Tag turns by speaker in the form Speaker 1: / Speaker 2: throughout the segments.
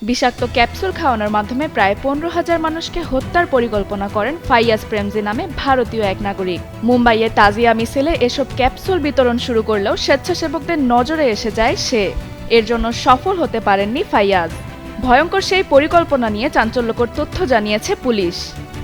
Speaker 1: বিষাক্ত ক্যাপসুল খাওয়ানোর মাধ্যমে প্রায় 15,000 মানুষকে হত্যার পরিকল্পনা করেন ফাইয়াজ প্রেমজি নামে ভারতীয় এক নাগরিক। মুম্বাইয়ের তাজিয়া মিছিলে এসব ক্যাপসুল বিতরণ শুরু করলেও স্বেচ্ছাসেবকদের নজরে এসে যায় সে। এর জন্য সফল হতে পারেননি ফাইয়াজ। ভয়ঙ্কর সেই পরিকল্পনা নিয়ে চাঞ্চল্যকর তথ্য জানিয়েছে পুলিশ।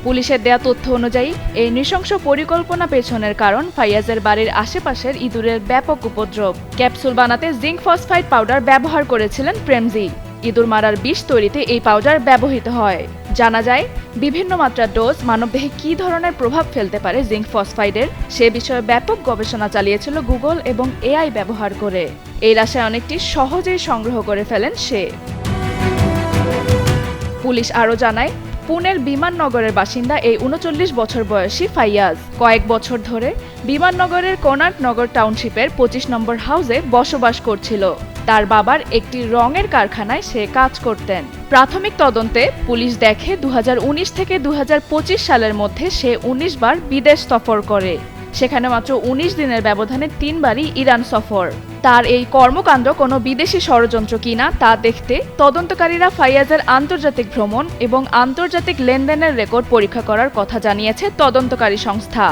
Speaker 1: পুলিশের দেয়া তথ্য অনুযায়ী এই নৃশংস পরিকল্পনা পেছনের কারণ ফাইয়াজের বাড়ির আশেপাশের ইঁদুরের ব্যাপক উপদ্রব। ক্যাপসুল বানাতে জিঙ্ক ফসফাইড পাউডার ব্যবহার করেছিলেন প্রেমজি। ইঁদুর মারার বিষ তৈরিতে এই পাউডার ব্যবহৃত হয়। জানা যায়, বিভিন্ন মাত্রার ডোজ মানবদেহে কী ধরনের প্রভাব ফেলতে পারে জিঙ্ক ফসফাইডের, সে বিষয়ে ব্যাপক গবেষণা চালিয়েছিল গুগল এবং এআই ব্যবহার করে। এই রাসায়নিকটি সহজেই সংগ্রহ করে ফেলেন সে। পুলিশ আরও জানায়, পুনের বিমাননগরের বাসিন্দা এই ৩৯ বছর বয়সী ফাইয়াজ কয়েক বছর ধরে বিমাননগরের কোনার্ক নগর টাউনশিপের 25 নম্বর হাউসে বসবাস করছিল। তার বাবার একটি রঙের কারখানায় সে কাজ করতেন। প্রাথমিক তদন্তে পুলিশ দেখে 2019 থেকে 2025 সালের মধ্যে সে 19 বার বিদেশ সফর করে। সেখানে মাত্র 19 দিনের ব্যবধানে 3 বারই ইরান সফর। তার এই কর্মকাণ্ড কোনো বিদেশি ষড়যন্ত্র কিনা তা দেখতে তদন্তকারীরা ফাইয়াজের আন্তর্জাতিক ভ্রমণ এবং আন্তর্জাতিক লেনদেনের রেকর্ড পরীক্ষা করার কথা জানিয়েছে তদন্তকারী সংস্থা।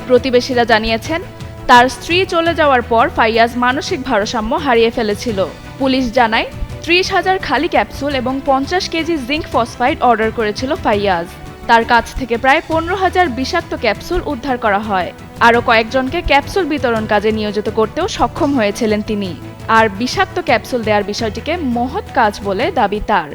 Speaker 1: প্রতিবেশীরা জানিয়েছেন, তার স্ত্রী চলে যাওয়ার পর ফাইয়াজ মানসিক ভারসাম্য হারিয়ে ফেলেছিল। পুলিশ জানায়, 30,000 খালি ক্যাপসুল এবং 50 কেজি জিঙ্ক ফসফাইড অর্ডার করেছিল ফাইয়াজ। তার কাছ থেকে প্রায় 15,000 বিষাক্ত ক্যাপসুল উদ্ধার করা হয়। আরও কয়েকজনকে ক্যাপসুল বিতরণ কাজে নিয়োজিত করতেও সক্ষম হয়েছিলেন তিনি। আর বিষাক্ত ক্যাপসুল দেওয়ার বিষয়টিকে মহৎ কাজ বলে দাবি তার।